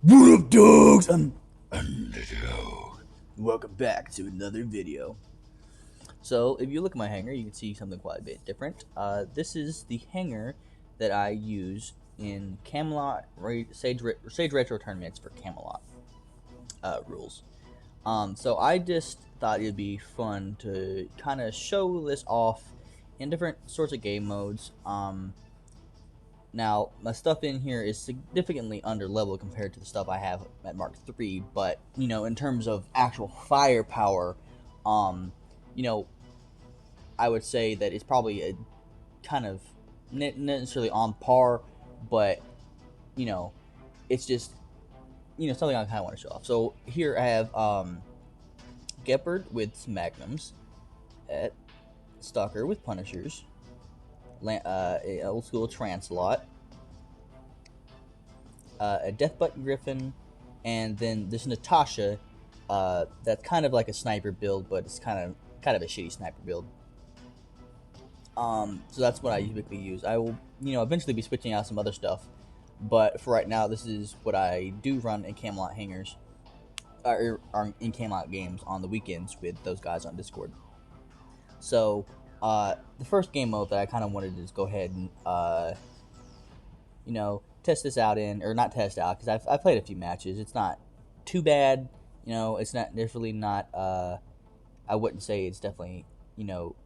What up, dogs? I'm Underdog. Welcome back to another video. So, if you look at my hanger, you can see something quite a bit different. This is the hanger that I use in Camelot Sage Retro tournaments for Camelot rules. So I just thought it'd be fun to kind of show this off in different sorts of game modes. Now, my stuff in here is significantly under level compared to the stuff I have at Mark III, but, you know, in terms of actual firepower, you know, I would say that it's probably a kind of not necessarily on par, but, you know, it's just, something I kind of want to show off. So here I have Gepard with some Magnums, at Stalker with Punishers, a old school Translot, a Death Button Griffin, and then this Natasha. That's kind of like a sniper build, but it's kind of a shitty sniper build. So that's what I typically use. I will, eventually be switching out some other stuff, but for right now, this is what I do run in Camelot hangers, or in Camelot games on the weekends with those guys on Discord. So, the first game mode that I kind of wanted to just go ahead and, test this out in, or not test out, because I've played a few matches. It's not too bad, it's not, definitely not, I wouldn't say it's definitely,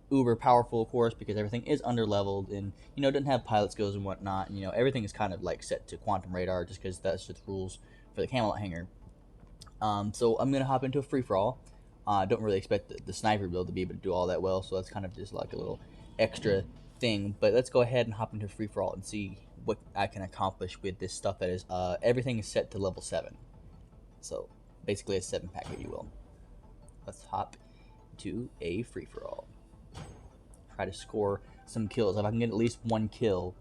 uber powerful, of course, because everything is under leveled and, doesn't have pilot skills and whatnot. And, everything is kind of like set to quantum radar just because that's just rules for the Camelot hanger. So I'm going to hop into a free-for-all. I don't really expect the sniper build to be able to do all that well, so that's kind of just like a little extra thing. But let's go ahead and hop into a free-for-all and see what I can accomplish with this stuff that is, everything is set to level 7. So, basically a 7-pack, if you will. Let's hop to a free-for-all. Try to score some kills. If I can get at least one kill,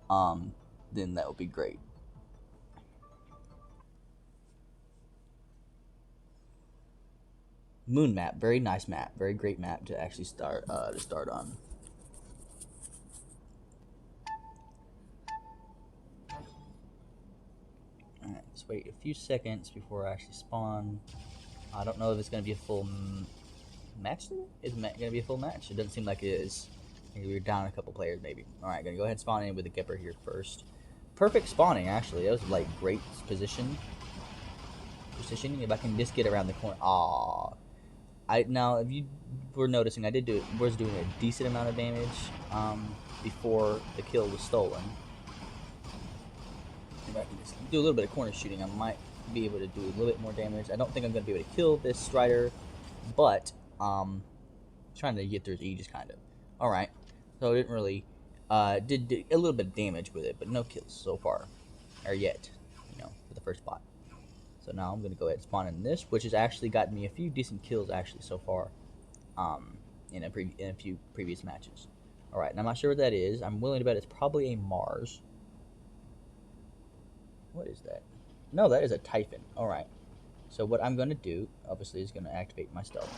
then that would be great. Moon map, very nice map, very great map to actually start on. Alright, let's wait a few seconds before I actually spawn. I don't know if it's going to be a full match today? Is it going to be a full match? It doesn't seem like it is. Maybe we're down a couple players, maybe. Alright, going to go ahead and spawn in with the Gepard here first. Perfect spawning, actually. That was, like, great positioning. If I can just get around the corner. Aww. Now, if you were noticing, I was doing a decent amount of damage before the kill was stolen. If I can just do a little bit of corner shooting, I might be able to do a little bit more damage. I don't think I'm going to be able to kill this Strider, but trying to get through his Aegis, kind of. Alright, so I didn't really, did a little bit of damage with it, but no kills so far, or yet, for the first spot. So now I'm going to go ahead and spawn in this, which has actually gotten me a few decent kills actually so far in a few previous matches. Alright, and I'm not sure what that is. I'm willing to bet it's probably a Mars. What is that? No, that is a Typhon. Alright. So what I'm going to do, obviously, is going to activate my stealth.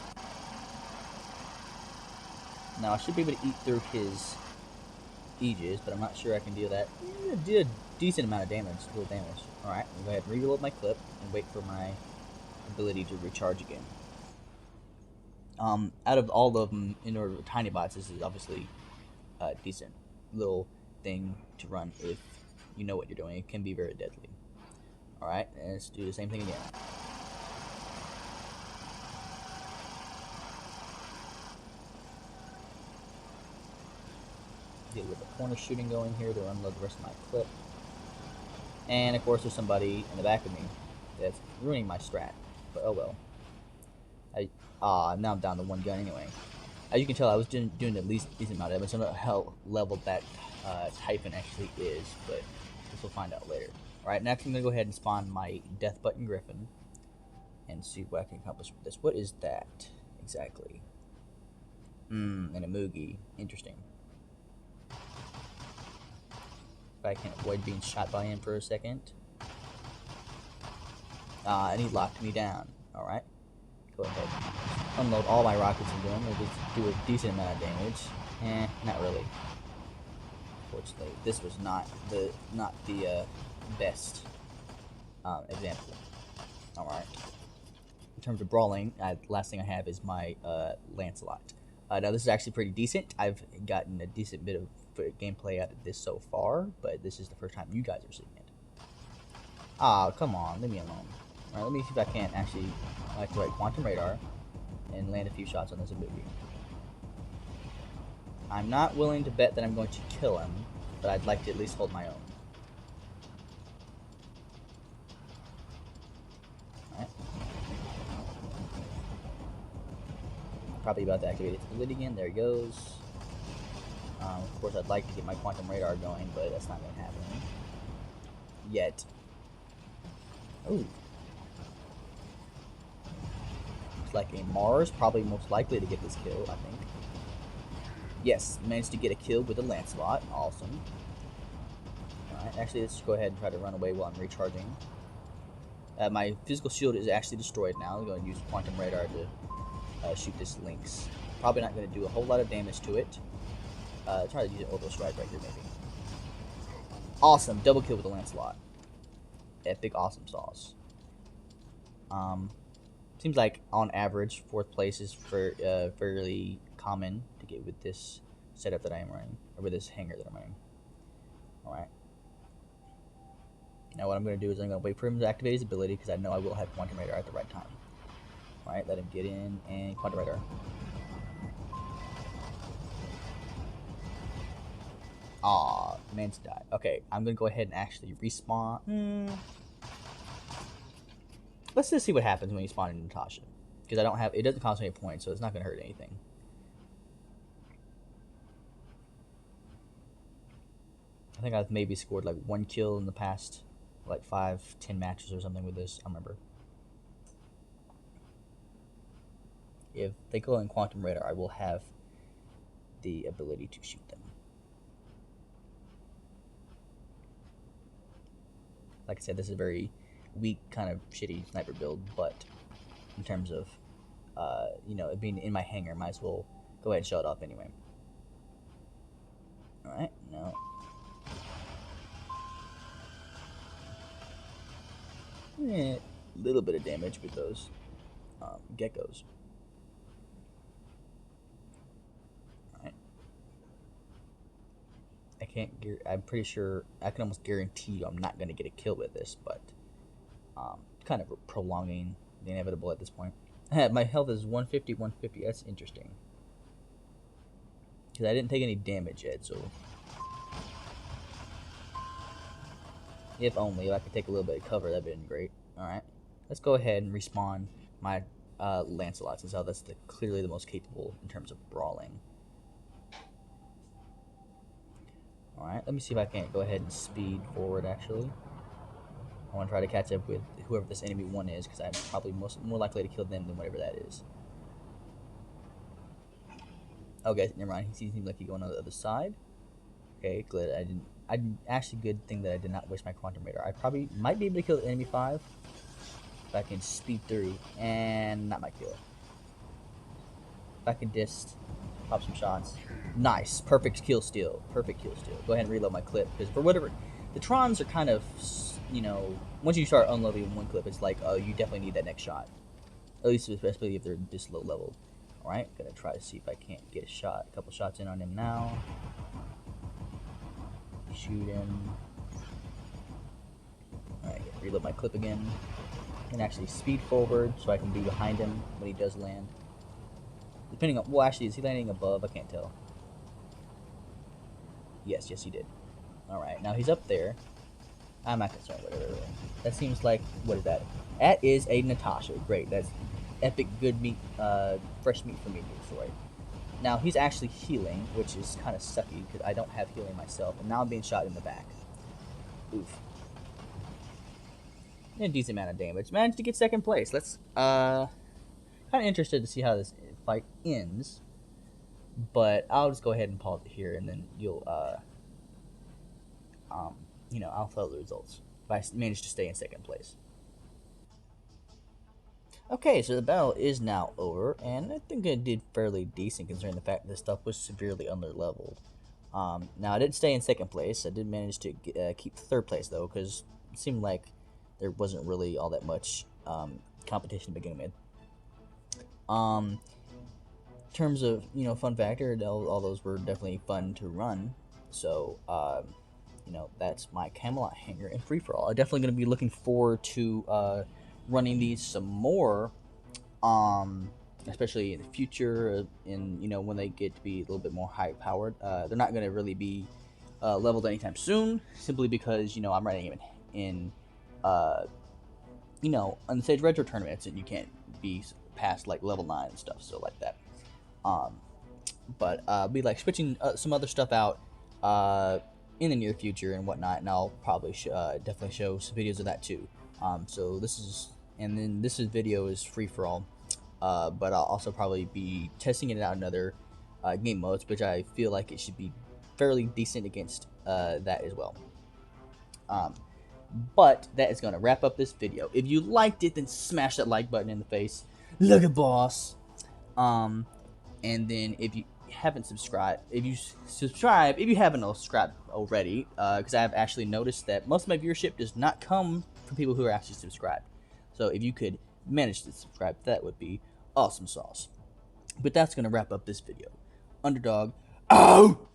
Now, I should be able to eat through his Aegis, but I'm not sure I can do that. Did a decent amount of damage, little damage. Alright, I'm going to go ahead and reload my clip and wait for my ability to recharge again. Out of all of them, in order to tiny bots, this is obviously a decent little thing to run if you know what you're doing. It can be very deadly. Alright, and let's do the same thing again. Get a little bit of corner shooting going here to unload the rest of my clip. And of course there's somebody in the back of me that's ruining my strat. But oh well. Now I'm down to one gun anyway. As you can tell, I was doing at least a decent amount of damage. I don't know how level that Typhon actually is, but this we'll find out later. Alright, next I'm going to go ahead and spawn my Death Button Griffin and see what I can accomplish with this. What is that exactly? And a Moogie. Interesting. If I can avoid being shot by him for a second. And he locked me down. Alright. Go ahead. Unload all my rockets into him. It'll do a decent amount of damage. Not really. Unfortunately, this was not the best example. Alright. In terms of brawling, last thing I have is my Lancelot. Now this is actually pretty decent. I've gotten a decent bit of gameplay out of this so far, but this is the first time you guys are seeing it. Ah, come on, leave me alone. Alright, let me see if I can actually activate Quantum Radar and land a few shots on this ability. I'm not willing to bet that I'm going to kill him, but I'd like to at least hold my own. Alright. Probably about to activate its ability again. There he goes. Of course, I'd like to get my Quantum Radar going, but that's not going to happen yet. Ooh. Looks like a Mars, probably most likely to get this kill, I think. Yes, managed to get a kill with a Lancelot. Awesome. Alright, actually, let's just go ahead and try to run away while I'm recharging. My physical shield is actually destroyed now. I'm going to use Quantum Radar to shoot this Lynx. Probably not going to do a whole lot of damage to it. Try to use an Orbital Strike right here, maybe. Awesome, double kill with the Lancelot. Epic awesome sauce. Seems like on average 4th place is fairly common to get with this setup that I am running, or with this hangar that I'm running. Alright. Now what I'm going to do is I'm going to wait for him to activate his ability, because I know I will have Quantum Radar at the right time. Alright, let him get in, and Quantum Radar. Aw, man's died. Okay, I'm going to go ahead and actually respawn. Let's just see what happens when you spawn in Natasha. Because I don't have, it doesn't cost me any points, so it's not going to hurt anything. I think I've maybe scored like 1 kill in the past, like 5-10 matches or something with this. I remember. If they go in Quantum Radar, I will have the ability to shoot them. Like I said, this is a very weak, kind of shitty sniper build, but in terms of, you know, it being in my hangar, might as well go ahead and show it off anyway. Alright, no. A little bit of damage with those geckos. Alright. I'm pretty sure, I can almost guarantee you I'm not going to get a kill with this, but kind of prolonging the inevitable at this point. My health is 150, 150. That's interesting. Because I didn't take any damage yet, so if only if I could take a little bit of cover, that'd been great. Alright, let's go ahead and respawn my Lancelot, since that's clearly the most capable in terms of brawling. Alright, let me see if I can't go ahead and speed forward, actually. I want to try to catch up with whoever this enemy one is, because I'm probably more likely to kill them than whatever that is. Okay, never mind. He seems like he's going on the other side. Okay, good. Actually, good thing that I did not waste my Quantum Radar. I probably might be able to kill enemy 5 if I can speed through, and not my kill. If I can just pop some shots. Nice, perfect kill steal. Perfect kill steal. Go ahead and reload my clip, because for whatever, the Trons are kind of, you know, once you start unloading one clip, it's like, oh, you definitely need that next shot. At least, especially if they're this low level. Alright, gonna try to see if I can't get a couple shots in on him now. Shoot him. Alright, reload my clip again. And actually speed forward so I can be behind him when he does land. Depending on, well, actually, is he landing above? I can't tell. Yes, he did. Alright, now he's up there. I'm not concerned, whatever. That seems like, what is that? That is a Natasha. Great, that's epic good meat, fresh meat for me to destroy. Now, he's actually healing, which is kind of sucky, because I don't have healing myself, and now I'm being shot in the back. Oof. And a decent amount of damage. Managed to get 2nd place. Let's, kind of interested to see how this fight ends, but I'll just go ahead and pause it here, and then you'll, you know, I'll tell the results if I manage to stay in 2nd place. Okay, so the battle is now over, and I think I did fairly decent considering the fact that this stuff was severely under-leveled. Now, I didn't stay in 2nd place. I did manage to keep 3rd place, though, because it seemed like there wasn't really all that much competition to begin with. In terms of fun factor, all those were definitely fun to run. So that's my Camelot Hangar and free for all. I'm definitely going to be looking forward to running these some more, especially in the future. When they get to be a little bit more high powered, they're not going to really be leveled anytime soon, simply because I'm running them in on the Sage Retro tournaments, and you can't be past like level 9 and stuff, so like that. But be like switching some other stuff out in the near future and whatnot, and I'll probably definitely show some videos of that too. So this video is free for all, but I'll also probably be testing it out in other game modes, which I feel like it should be fairly decent against that as well. But that is going to wrap up this video. If you liked it, then smash that like button in the face. Look at boss. And then if you haven't subscribed, if you haven't subscribed already, because I've actually noticed that most of my viewership does not come from people who are actually subscribed. So if you could manage to subscribe, that would be awesome sauce. But that's going to wrap up this video. Underdog, out!